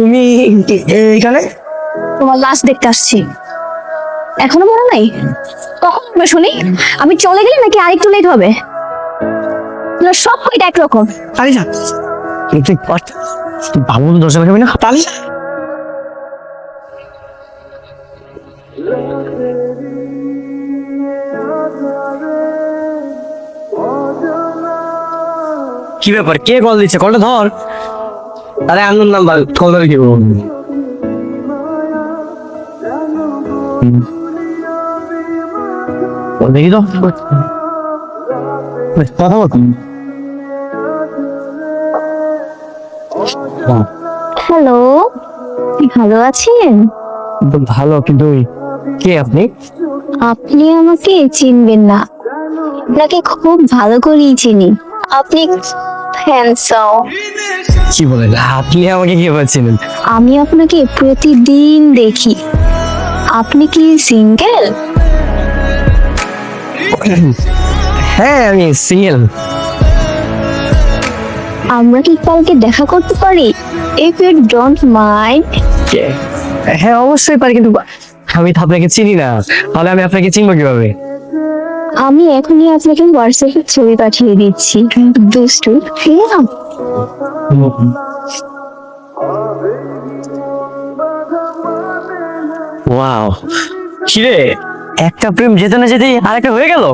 তুমি এখানে? তোমার লাশ দেখতে আসছি। এখনো মনে নাই? কখন হবে শুনি? আমি চলে গেলে নাকি আরেকটু লেট হবে? সব কয়টা একরকম। তালিশা, তুই ভালো মতো দরজা লাগাবি না? তালিশা, কি ব্যাপার? কে কল দিচ্ছে? কলটা ধর। আরে আনন্দ নাম্বার, কল ধরে কি বলবো? দেখি তো কথা বল। হ্যালো, ভালো আছেন? ভালো, কিন্তু কে আপনি? আপনি আমাকে চিনবেন না, আপনাকে খুব ভালো করেই চিনি। আপনি হ্যান্ডসাম। কি বলেন? আপনি আমাকে কি বলছিলেন? আমি আপনাকে প্রতিদিন দেখি। আপনি কি সিঙ্গেল? হ্যাঁ, আমি সিঙ্গেল। আমরা কি কালকে দেখা করতে পারি? If you don't mind. হ্যাঁ অবশ্যই পারি, কিন্তু আমি তো আপনাকে চিনি না, তাহলে আমি আপনাকে চিনবো কিভাবে? আমি এখনই আপনাকে হোয়াটসঅ্যাপে ছবি পাঠিয়ে দিচ্ছি। দুষ্টু, ঠিক আছে? ওয়াও, কিরে, একটা প্রেম যেতে না যেতেই আরেকটা হয়ে গেল।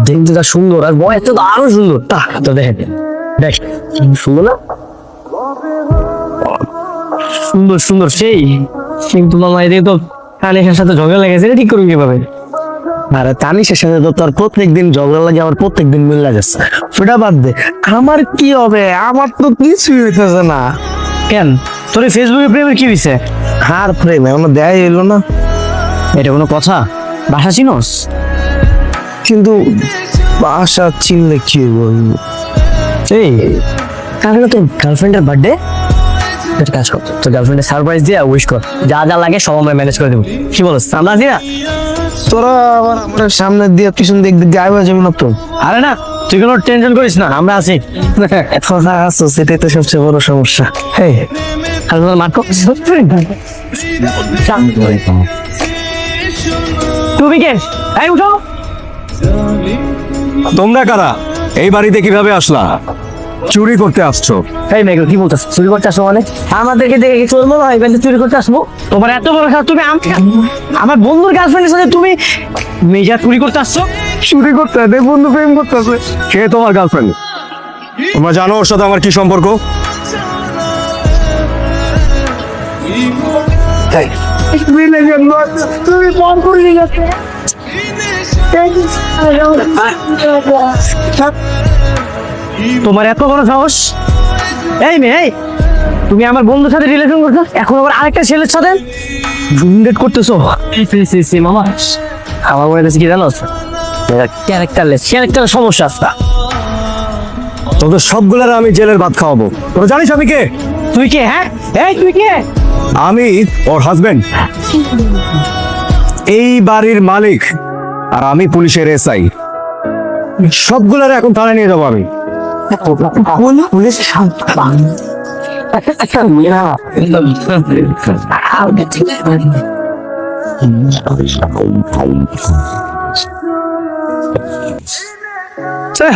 দেখতে যা সুন্দর, আর বয়স তো আরো সুন্দর। তা তো দেখেন, দেখ সুন্দর না? সুন্দর সুন্দর সেই, কিন্তু মামা এদিকে তো তানিশের সাথে ঝগড়া লেগেছে, এটা ঠিক করুন কিভাবে? আরে তানিশের সাথে তো তোর প্রত্যেকদিন ঝগড়া লাগে, আমার প্রত্যেকদিন মিল্লা যাচ্ছে। ওটা বাদ দে, আমার কি হবে? আমার তো কিছুই হইতেছে না। কেন, তোর এই ফেসবুকে প্রেমের কি হয়েছে? আর প্রেম এখনো দেয় এলো না। এটা কোনো কথা? বাসা চিনোস? কিন্তু বাসা চিনলে কি বলবো? এই কালকে তোর গার্লফ্রেন্ডের বার্থডে, একটা কাজ কর, তোর গার্লফ্রেন্ডের সারপ্রাইজ দিয়ে উইশ কর, যা যা লাগে সব আমরা ম্যানেজ করে দেবো। কি বলছ? আমরা আছি না? তোরা আবার আমাদের সামনে দিয়ে পিছন দিক দিয়ে গায়েব হয়ে যাবে না তো? আরে না, তুই কোনো টেনশন করিস না, আমরা আছি। তোরা আছো, সেটাই তো সবচেয়ে বড় সমস্যা। এই আর তোমার মার্কো তুমি কে? এই উঠো। তোমরা কারা? এই বাড়িতে কিভাবে আসলা? চুরি করতে আসছো? এই মেঘ, কি বলতেছ? চুরি করতে আসবো মানে? আমাদেরকে দেখে কি চলবো না? এবার চুরি করতে আসবো? তোমার এত বড় সাহস, তুমি আমার বন্ধুর গার্লফ্রেন্ডের সাথে তুমি মেজা চুরি করতে আসছো? চুরি করতে? দেখ বন্ধু প্রেম করতেছে। কে তোমার গার্লফ্রেন্ড? তোমরা জানো ওর সাথে আমার কি সম্পর্ক? তুমি ফোন করলি তোমার এত বড় সাহস? এই মেয়ে, এই তুমি আমার বন্ধুর সাথে রিলেশন করছো, এখন আবার আরেকটা ছেলের সাথে ডেট করতেছো? মামা, আমার মনে হচ্ছে কি জানো, ক্যারেক্টারের সমস্যা আছে। তোদের সবগুলার আমি জেলের ভাত খাওয়াবো। তোরা জানিস আমি কে? তুই কে? হ্যাঁ, এই তুই কে? আমি ওর হাজবেন্ড, এই বাড়ির মালিক, আর আমি পুলিশের এসআই। সবগুলার এখন থানায় নিয়ে যাবো আমি। পুলিশ?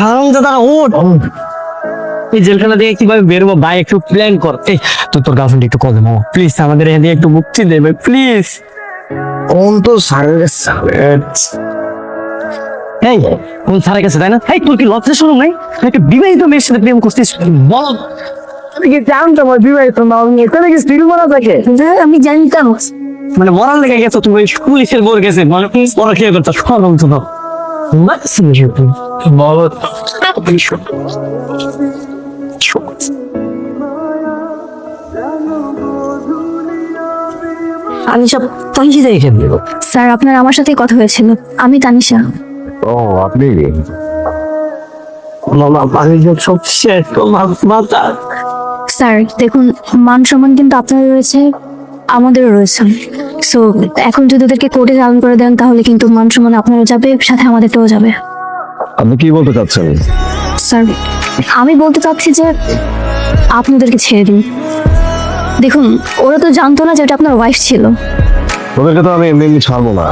হারামজাদা ওঠ, এই জেলখানা দিয়ে কিভাবে বেরোবো ভাই? একটু প্ল্যান কর। এই তুই তোর গার্লফ্রেন্ড একটু কল দে মামা, প্লিজ আমাদের এখান দিয়ে একটু মুক্তি দে ভাই, প্লিজ। কোন তো স্যারের কাছে? এই কোন স্যারের কাছে, তাই না? এই তোর কি লজ্জা শরম নাই? একটা বিবাহিত মেয়ের সাথে প্রেম করছিস? বল, আমি কি জানতাম ওই বিবাহিত না? এখানে কি স্টিল মারা থাকে? আমি জানতাম। মানে মরার লেগে গেছো তুমি, ওই পুলিশের বোর গেছে, মানে পরকিয়া করতে সরম তো না। বলো আমি সব তানিশা দেখে দেবো। স্যার, আপনার আমার সাথে কথা হয়েছিল। আমি তানিশা। ও আপনি? মামা আমি সব শেষ, মাথা। স্যার দেখুন, মান সম্মান কিন্তু আপনার রয়েছে, আমাদেরও রয়েছে। সো এখন যদি ওদেরকে কোর্টে চালান করে দেন, তাহলে কিন্তু মান সম্মান আপনারও যাবে, সাথে আমাদেরটাও যাবে। আপনি কি বলতে চাচ্ছেন? স্যার আমি বলতে চাচ্ছি যে আপনি ওদেরকে ছেড়ে দিন। দেখুন, ওরা তো জানতো না যে ওটা আপনার ওয়াইফ ছিল। ওদেরকে তো আমি এমনি এমনি ছাড়বো না।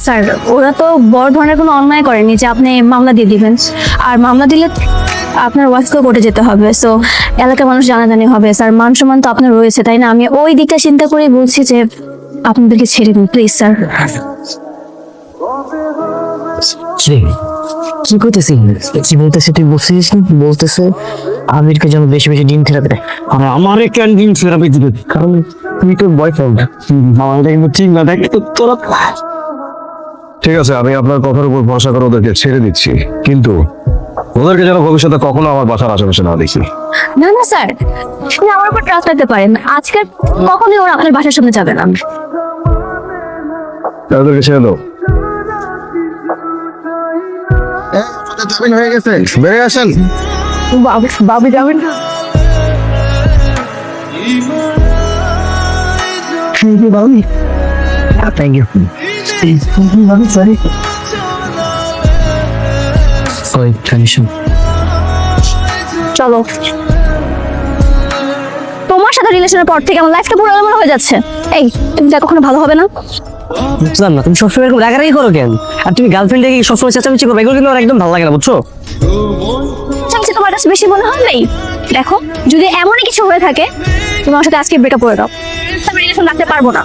স্যার, ওরা তো বড় ধরনের কোনো অন্যায় করেনি যে আপনি মামলা দিয়ে দিবেন। আর মামলা দিলে আপনার ওয়াইফকেও কোর্টে যেতে হবে, সো এলাকার মানুষ জানাজানি হবে। স্যার, মান সম্মান তো আপনার রয়েছে, তাই না? আমি ওই দিকটা চিন্তা করেই বলছি যে আপনাদেরকে ছেড়ে দিন প্লিজ স্যার। কি করতেছি, কি বলতেছে তুই বলছিস? বলতেছে আমিরকে যেন বেশি বেশি ডিম থেরাপি দেয়। আর আমারে কেন ডিম থেরাপি দিবে? কারণ তুই তোর বয়ফ্রেন্ড। আমার এটা কিন্তু ঠিক না। দেখ তোরা ঠিক আছে, আমি আপনার কথার উপর ভরসা করে ওদেরকে ছেড়ে দিচ্ছি, কিন্তু ওদেরকে যেন ভবিষ্যতে কখনো আমার বাসার আশেপাশে না দেখি। না না স্যার, আপনি আমার উপর ট্রাস্ট রাখতে পারেন। আজকে কখনোই ওরা আপনার বাসার সামনে যাবে না। ওদেরকে ছেড়ে দাও। হয়ে গেছে, বেরিয়ে আসেন। বাবি যাবেন? বাবি থ্যাংক ইউ। সরি চলো, তোমার সাথে রিলেশনের পর থেকে আমার লাইফটা পুরো এলোমেলো হয়ে যাচ্ছে। এই, তুমি যা কখনো ভালো হবে না। বুঝলাম না, তুমি সবসময় এরকম রাগারাগি করো কেন? আর তুমি গার্লফ্রেন্ডে কি সবসময় চেঁচামেচি করবে? এগুলো কিন্তু আমার একদম ভালো লাগে না, বুঝছো? চাইছি তোমার কাছে বেশি মনে হয় নাই? দেখো, যদি এমনই কিছু হয়ে থাকে, তোমার সাথে আজকে ব্রেকআপ করে দাও। আমি রিলেশন রাখতে পারবো না।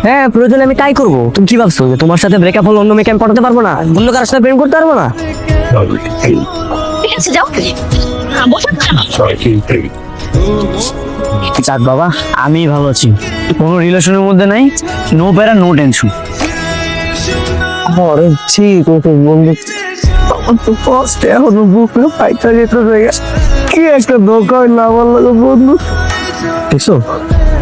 হ্যাঁ, প্রয়োজনে আমি তাই করবো। তুমি কি ভাবছো যে তোমার সাথে ব্রেকআপ হলো অন্য মেয়েকে আমি পটাতে পারবো না? অন্য কারোর সাথে প্রেম করতে পারবো না? ঠিক আছে, যাও। বসো না। যাক বাবা, আমি ভালো আছি, কোনো রিলেশনের মধ্যে নাই। নো প্যারা, নো টেনশন। আরে ঠিক ওকে বন্ধু, আমার তো ফার্স্ট এখনো বুকে পাইটা যেতে হয়ে গেছে। কি একটা ধোকা হইলো আমার লাগে বন্ধু। দেখছো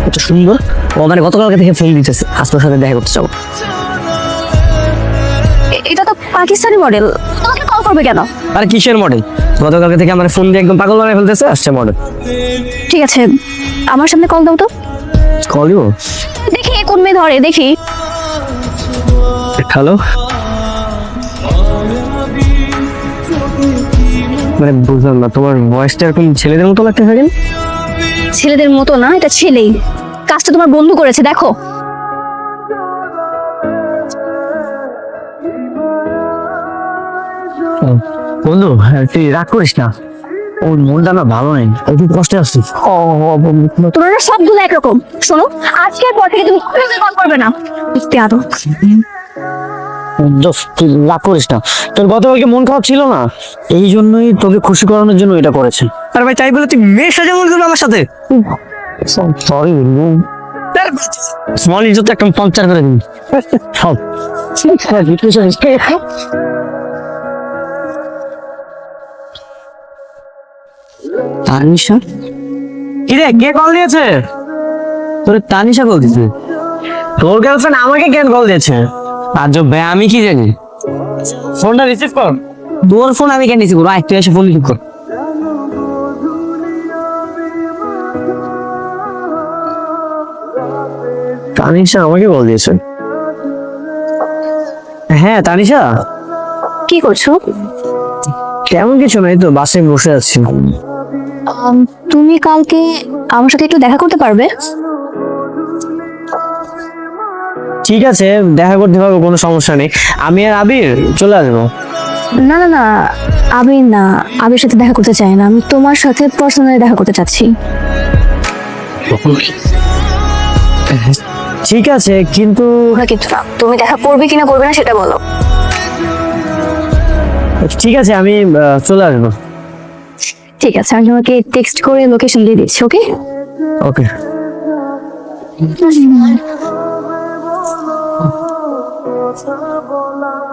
কত সুন্দর? ও মানে গতকালকে থেকে ফোন দিতেছে, আজকের সাথে দেখা করতে চাও। এটা তো পাকিস্তানি মডেল, তোমাকে কল করবে কেন? আরে কিসের মডেল? গতকালকে থেকে আমার ফোন দিয়ে একদম পাগল বানায় ফেলতেছে, আসছে মডেল। ঠিক আছে, আমার সামনে কল দাও তো। কল দিব? দেখি কোন মেয়ে ধরে, দেখি। হ্যালো, মানে বুঝলাম না, তোমার ভয়েসটা এরকম ছেলেদের মতো লাগতে থাকে। ছেলেদের মতো না, এটা ছেলেই। কাজটা তোমার বন্ধু করেছে, দেখো। বন্ধু তুই রাগ করিস না, ওর মনটা না ভালো নেই, একটু কষ্টে আসছি। তোমরা সবগুলো একরকম। শোনো, আজকের পর থেকে তুমি কল করবে না। আদো, তুই রাগ করিস না, তোর গতকালকে মন খারাপ ছিল না, এই জন্যই তোকে খুশি করানোর জন্য এটা করেছে। আরে ভাই, তাই বলে তুই মেয়ের সাথে মন করবি আমার সাথে? সরি, স্মল ইজ্জত একটা পাংচার করে দিবি সব। তানিশা? কিরে, কে কল দিয়েছে? তোর তানিশা কল দিয়েছে? তোর গার্লফ্রেন্ড আমাকে কেন কল দিয়েছে? আর ভাই, আমি কি জানি? ফোনটা রিসিভ কর। তোর ফোন আমি কেন রিসিভ করবো? আয় তুই এসে ফোন রিসিভ কর। তানিশা আমাকে কল দিয়েছে? হ্যাঁ তানিশা, কি করছো? তেমন কিছু নাই তো, বাসে বসে আছি। তুমি কালকে আমার সাথে একটু দেখা করতে পারবে? ঠিক আছে, দেখা করতে পারবো, কোনো সমস্যা নেই। আমি আর আবির চলে আসবো। না না না, আবির সাথে দেখা করতে চাই না, আমি তোমার সাথে পার্সোনালি দেখা করতে চাচ্ছি। ঠিক আছে, কিন্তু কিন্তু না, তুমি দেখা করবে কিনা করবে না সেটা বলো। ঠিক আছে, আমি চলে আসবো। ঠিক আছে, আমি তোমাকে টেক্সট করে লোকেশন দিয়ে দিচ্ছি। ওকে ওকে।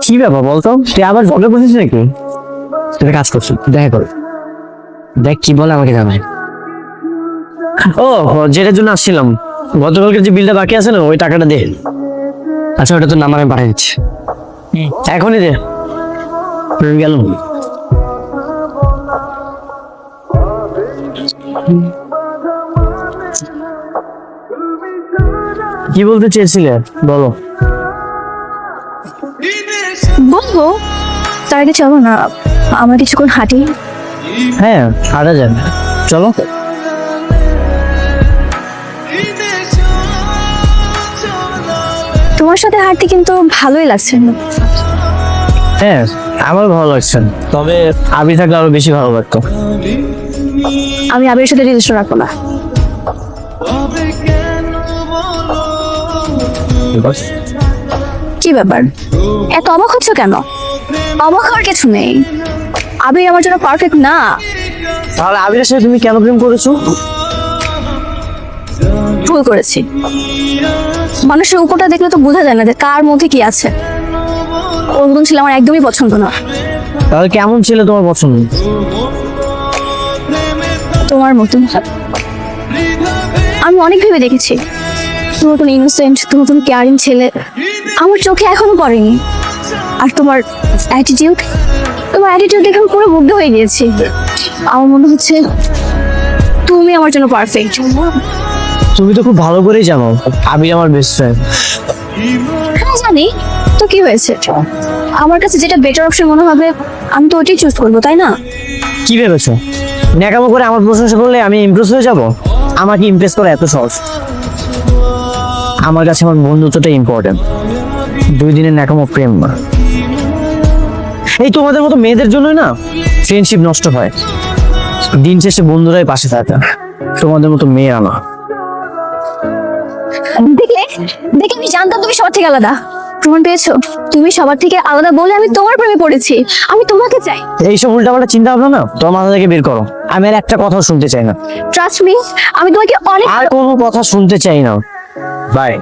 কি ব্যাপার বলতো, তুই আবার ঝগড়া করছিস নাকি? তুই কাজ করছিস, দেখা কর, দেখ কি বলে আমাকে জানাই। ও, যেটার জন্য আসছিলাম, গতকালকে যে বিলটা বাকি আছে না, ওই টাকাটা দে। আচ্ছা, ওটা তোর নাম্বার আমি পাঠিয়ে দিচ্ছি, এখনই দে। গেল। কি বলতে চেয়েছিলে বলো? বলবো তার আগে চলো না আমরা কিছুক্ষণ হাঁটি। হ্যাঁ হাঁটা যান, চলো। তোমার সাথে হাঁটতে কিন্তু ভালোই লাগছে। হ্যাঁ আমার ভালো লাগছে, তবে আবি থাকলে আরো বেশি ভালো লাগতো। আমি আবির সাথে রিলেশন রাখবো না। কি ব্যাপার, এত অবাক হচ্ছ কেন? অবাক হওয়ার কিছু নেই, আবির আমার জন্য পারফেক্ট না। তাহলে আবিরের সাথে তুমি কেন প্রেম করেছো? ভুল করেছি। মানুষের উপরটা দেখলে তো বোঝা যায় না যে কার মধ্যে কি আছে। ওর মতন ছিল আমার একদমই পছন্দ না। তাহলে কেমন ছিল তোমার পছন্দ? তোমার মতন। আমি অনেক ভেবে দেখেছি, তোমার মতন ইনোসেন্ট, তোমার মতন কেয়ারিং ছেলে আমার চোখে এখনো পড়েনি। আর তোমার অ্যাটিটিউড দেখে আমি পুরো মুগ্ধ হয়ে গিয়েছি। আমার মনে হচ্ছে তুমি আমার জন্য পারফেক্ট। তুমি তো খুব ভালো করেই জানো আবির আমার বেস্ট ফ্রেন্ড। হ্যাঁ জানি, তো কি হয়েছে? আমার কাছে যেটা বেটার অপশন মনে হবে আমি তো ওটাই চুজ করবো, তাই না? কি ভেবেছো ন্যাকামো করে আমার প্রশংসা করলে আমি ইমপ্রেস হয়ে যাব? আমাকে ইমপ্রেস করা এত সহজ? আমার কাছে আমার বন্ধুত্বটা ইম্পর্টেন্ট, 2 দিনের ন্যাকামো প্রেম না। এই তোমাদের মতো মেয়েদের জন্যই না ফ্রেন্ডশিপ নষ্ট হয়। দিন শেষে বন্ধুরাই পাশে থাকে, তোমাদের মতো মেয়ে না। দেখলে দেখে আমি জানতাম তুমি সবার থেকে আলাদা। প্রমাণ পেয়েছো? তুমি সবার থেকে আলাদা বলে আমি তোমার প্রেমে পড়েছি। আমি তোমাকে চাই। এইসব উল্টাপাল্টা চিন্তা ভাবনা না তোমার মাথা থেকে বের করো। আমি আর একটা কথাও শুনতে চাই না। ট্রাস্ট মি, আমি তোমাকে অনেক আর কোনো কথা শুনতে চাই না। বাই।